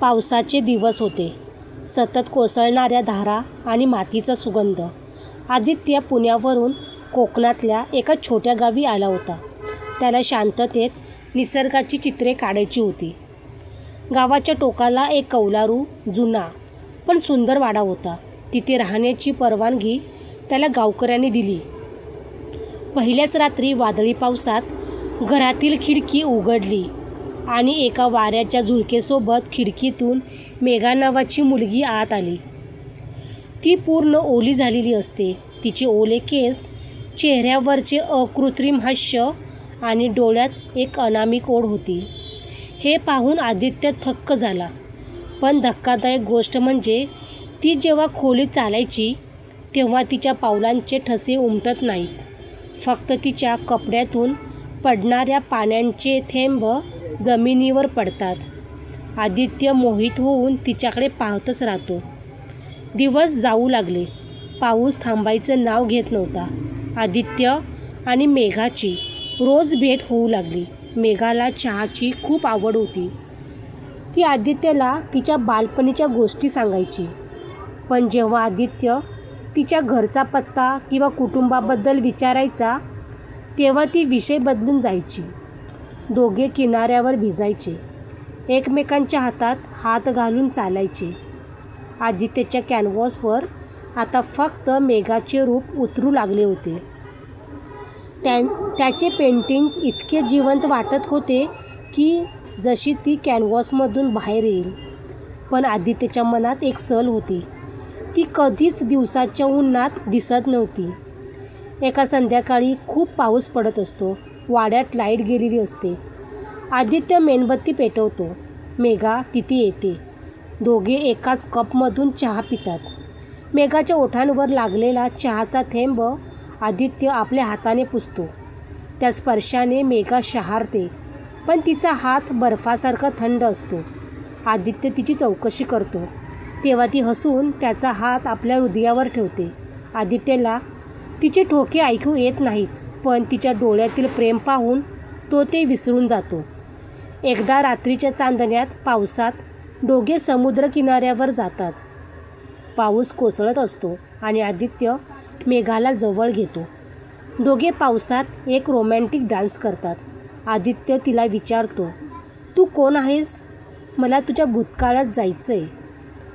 पावसाचे दिवस होते. सतत कोसळणाऱ्या धारा आणि मातीचा सुगंध. आदित्य पुण्यावरून कोकणातल्या एका छोट्या गावी आला होता. त्याला शांततेत निसर्गाची चित्रे काढायची होती. गावाच्या टोकाला एक कौलारू, जुना पण सुंदर वाडा होता. तिथे राहण्याची परवानगी त्याला गावकऱ्यांनी दिली. पहिल्याच रात्री वादळी पावसात घरातील खिडकी उघडली आणि एका वाऱ्याच्या झुळकेसोबत खिडकीतून मेघा नावाची मुलगी आत आली. ती पूर्ण ओली झालेली असते. तिचे ओले केस, चेहऱ्यावरचे अकृत्रिम हास्य आणि डोळ्यात एक अनामिक ओढ होती. हे पाहून आदित्य थक्क झाला. पण धक्कादायक गोष्ट म्हणजे ती जेव्हा खोलीत चालायची तेव्हा तिच्या पावलांचे ठसे उमटत नाहीत. फक्त तिच्या कपड्यातून पडणाऱ्या पाण्याचे थेंब जमिनीवर पडतात. आदित्य मोहित होऊन तिच्याकडे पाहतच राहतो. दिवस जाऊ लागले. पाऊस थांबायचं नाव घेत नव्हता. आदित्य आणि मेघाची रोज भेट होऊ लागली. मेघाला चहाची खूप आवड होती. ती आदित्यला तिच्या बालपणीच्या गोष्टी सांगायची. पण जेव्हा आदित्य तिच्या घरचा पत्ता किंवा कुटुंबाबद्दल विचारायचा तेव्हा ती विषय बदलून जायची. दोघे किनाऱ्यावर भिजायचे. एकमेकांच्या हातात हात घालून चालायचे. आदित्यच्या कॅनव्हासवर आता फक्त मेघाचे रूप उतरू लागले होते. त्याचे पेंटिंग्स इतके जिवंत वाटत होते की जशी ती कॅनव्हासमधून बाहेर येईल. पण आदित्यच्या मनात एक सल होती. ती कधीच दिवसाच्या उन्हात दिसत नव्हती. एका संध्याकाळी खूप पाऊस पडत असतो. वाड्यात लाईट गेलेली असते. आदित्य मेणबत्ती पेटवतो. मेघा तिथे येते. दोघे एकाच कपमधून चहा पितात. मेघाच्या ओठांवर लागलेला चहाचा थेंब आदित्य आपल्या हाताने पुसतो. त्या स्पर्शाने मेघा शहारते. पण तिचा हात बर्फासारखा थंड असतो. आदित्य तिची चौकशी करतो तेव्हा ती हसून त्याचा हात आपल्या हृदयावर ठेवते. आदित्यला तिचे ठोके ऐकू येत नाहीत. पण तिच्या डोळ्यातील प्रेम पाहून तो ते विसरून जातो. एकदा रात्रीच्या चांदण्यात पावसात दोघे समुद्र किनाऱ्यावर जातात. पाऊस कोसळत असतो आणि आदित्य मेघाला जवळ घेतो. दोघे पावसात एक रोमॅन्टिक डान्स करतात. आदित्य तिला विचारतो, तू कोण आहेस? मला तुझ्या भूतकाळात जायचं आहे.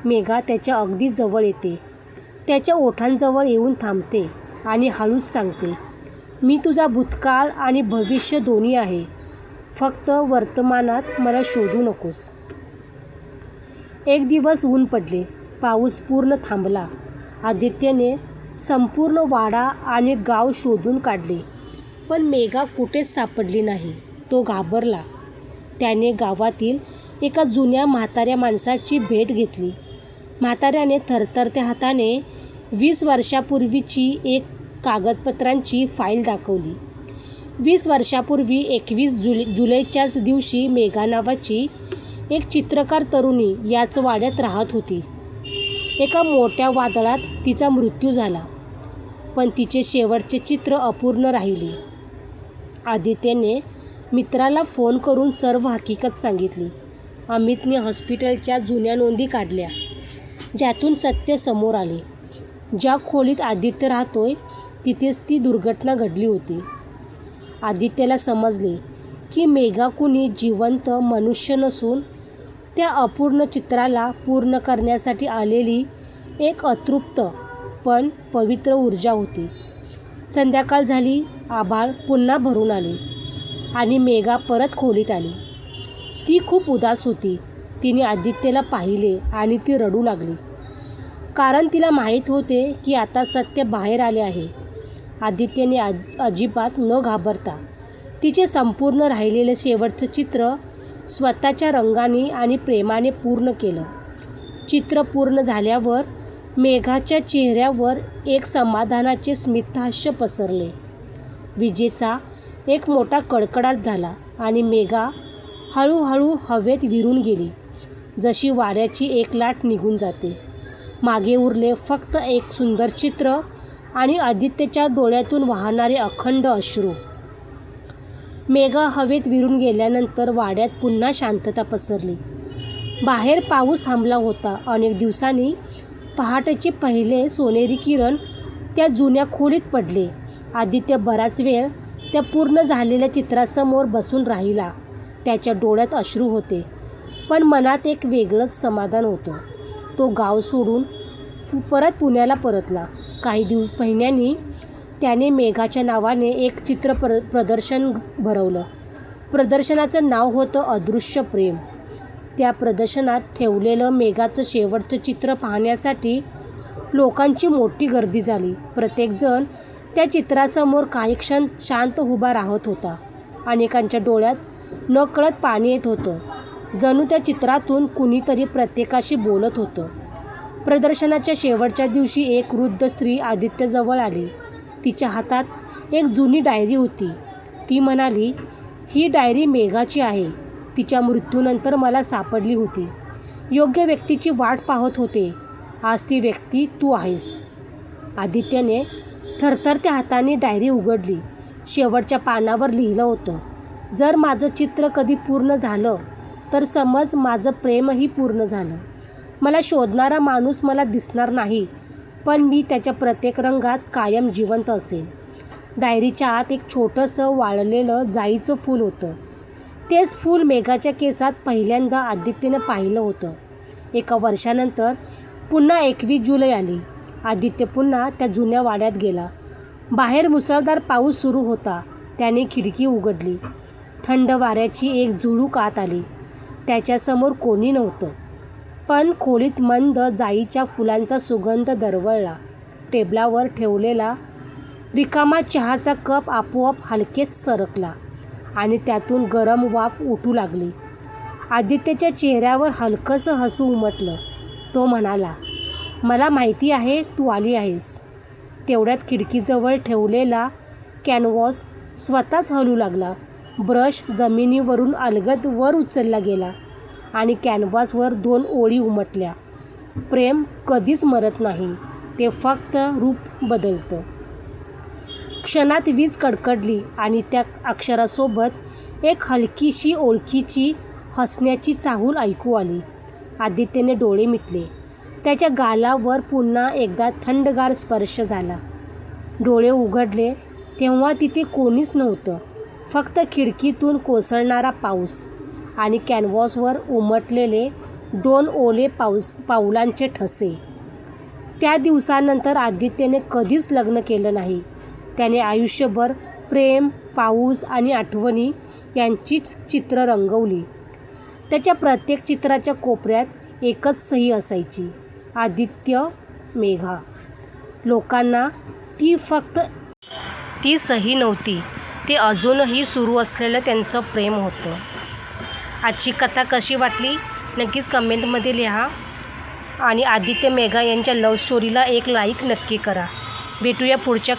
मेघा त्याच्या अगदी जवळ येते. त्याच्या ओठांजवळ येऊन थांबते आणि हळूच सांगते, मी तुझा भूतकाळ आणि भविष्य दोन्ही आहे. फक्त वर्तमानात मला शोधू नकोस. एक दिवस ऊन पडले. पाऊस पूर्ण थांबला. आदित्यने संपूर्ण वाडा आणि गाव शोधून काढले. पण मेघा कुठेच सापडली नाही. तो घाबरला. त्याने गावातील एका जुन्या म्हाताऱ्या माणसाची भेट घेतली. म्हाताऱ्याने थरथरत्या हाताने 20 वर्षापूर्वीची एक कागदपत्रांची फाईल दाखवली. 20 वर्षापूर्वी 21 जुलैच्याच दिवशी मेघा नावाची एक चित्रकार तरुणी याच वाड्यात राहत होती. एका मोठ्या वादळात तिचा मृत्यू झाला. पण तिचे शेवटचे चित्र अपूर्ण राहिले. आदित्यने मित्राला फोन करून सर्व हकीकत सांगितली. अमितने हॉस्पिटलच्या जुन्या नोंदी काढल्या ज्यातून सत्य समोर आले. ज्या खोलीत आदित्य राहतोय तिथेच ती दुर्घटना घडली होती. आदित्यला समजले की मेघा कुणी जिवंत मनुष्य नसून त्या अपूर्ण चित्राला पूर्ण करण्यासाठी आलेली एक अतृप्त पण पवित्र ऊर्जा होती. संध्याकाळ झाली. आभाळ पुन्हा भरून आले आणि मेघा परत खोलीत आली. ती खूप उदास होती. तिने आदित्यला पाहिले आणि ती रडू लागली. कारण तिला माहीत होते की आता सत्य बाहेर आले आहे. आदित्यने अजिबात न घाबरता तिचे संपूर्ण राहिलेले शेवटचं चित्र स्वतःच्या रंगाने आणि प्रेमाने पूर्ण केलं. चित्र पूर्ण झाल्यावर मेघाच्या चेहऱ्यावर एक समाधानाचे स्मितहास्य पसरले. विजेचा एक मोठा कडकडाट झाला आणि मेघा हळूहळू हवेत विरून गेली जशी वाऱ्याची एक लाट निघून जाते. मागे उरले फक्त एक सुंदर चित्र आणि आदित्यच्या डोळ्यातून वाहणारे अखंड अश्रू. मेघा हवेत विरून गेल्यानंतर वाड्यात पुन्हा शांतता पसरली. बाहेर पाऊस थांबला होता. अनेक दिवसांनी पहाटेचे पहिले सोनेरी किरण त्या जुन्या खोलीत पडले. आदित्य बराच वेळ त्या पूर्ण झालेल्या चित्रासमोर बसून राहिला. त्याच्या डोळ्यात अश्रू होते, पण मनात एक वेगळंच समाधान होतं. तो गाव सोडून परत पुण्याला परतला. काही महिन्यांनी त्याने मेघाच्या नावाने एक चित्र प्रदर्शन भरवलं. प्रदर्शनाचं नाव होतं अदृश्य प्रेम. त्या प्रदर्शनात ठेवलेलं मेघाचं शेवटचं चित्र पाहण्यासाठी लोकांची मोठी गर्दी झाली. प्रत्येकजण त्या चित्रासमोर काही क्षण शांत उभा राहत होता. अनेकांच्या डोळ्यात नकळत पाणी येत होतं, जणू त्या चित्रातून कुणीतरी प्रत्येकाशी बोलत होतं. प्रदर्शनाच्या शेवटच्या दिवशी एक वृद्ध स्त्री आदित्यजवळ आली. तिच्या हातात एक जुनी डायरी होती. ती म्हणाली, ही डायरी मेघाची आहे. तिच्या मृत्यूनंतर मला सापडली होती. योग्य व्यक्तीची वाट पाहत होते. आज ती व्यक्ती तू आहेस. आदित्यने थरथरत्या हाताने डायरी उघडली. शेवटच्या पानावर लिहिलं होतं, जर माझं चित्र कधी पूर्ण झालं तर समज माझं प्रेमही पूर्ण झालं. मला शोधणारा माणूस मला दिसणार नाही, पण मी त्याच्या प्रत्येक रंगात कायम जिवंत असेल. डायरीच्या आत एक छोटंसं वाळलेलं जाईचं फूल होतं. तेच फूल मेघाच्या केसात पहिल्यांदा आदित्यने पाहिलं होतं. एका वर्षानंतर पुन्हा 21 जुलै आली. आदित्य पुन्हा त्या जुन्या वाड्यात गेला. बाहेर मुसळधार पाऊस सुरू होता. त्याने खिडकी उघडली. थंड वाऱ्याची एक झुळूक आत आली. त्याच्यासमोर कोणी नव्हतं, पण खोलीत मंद जाईच्या फुलांचा सुगंध दरवळला. टेबलावर ठेवलेला रिकामा चहाचा कप आपोआप हलकेच सरकला आणि त्यातून गरम वाफ उठू लागली. आदित्यच्या चेहऱ्यावर हलकंसं हसू उमटलं. तो म्हणाला, मला माहिती आहे तू आली आहेस. तेवढ्यात खिडकीजवळ ठेवलेला कॅनव्हास स्वतःच हलू लागला. ब्रश जमिनीवरून अलगद वर उचलला गेला आणि कॅनव्हासवर 2 ओळी उमटल्या. प्रेम कधीच मरत नाही, ते फक्त रूप बदलतं. क्षणात वीज कडकडली आणि त्या अक्षरासोबत एक हलकीशी ओळखीची हसण्याची चाहूल ऐकू आली. आदित्यने डोळे मिटले. त्याच्या गालावर पुन्हा एकदा थंडगार स्पर्श झाला. डोळे उघडले तेव्हा तिथे कोणीच नव्हतं, फक्त खिडकीतून कोसळणारा पाऊस आणि कॅनव्हासवर उमटलेले 2 ओले पाऊलांचे ठसे. त्या दिवसानंतर आदित्यने कधीच लग्न केलं नाही. त्याने आयुष्यभर प्रेम, पाऊस आणि आठवणी यांचीच चित्र रंगवली. त्याच्या प्रत्येक चित्राच्या कोपऱ्यात एकच सही असायची, आदित्य, मेघा. लोकांना ती फक्त ती सही नव्हती, ते अजूनही सुरू असलेलं त्यांचं प्रेम होतं. आजची कथा कशी वाटली नक्कीच कमेंटमध्ये लिहा आणि आदित्य मेघा यांच्या लव्ह स्टोरीला एक लाईक नक्की करा. भेटूया पुढच्या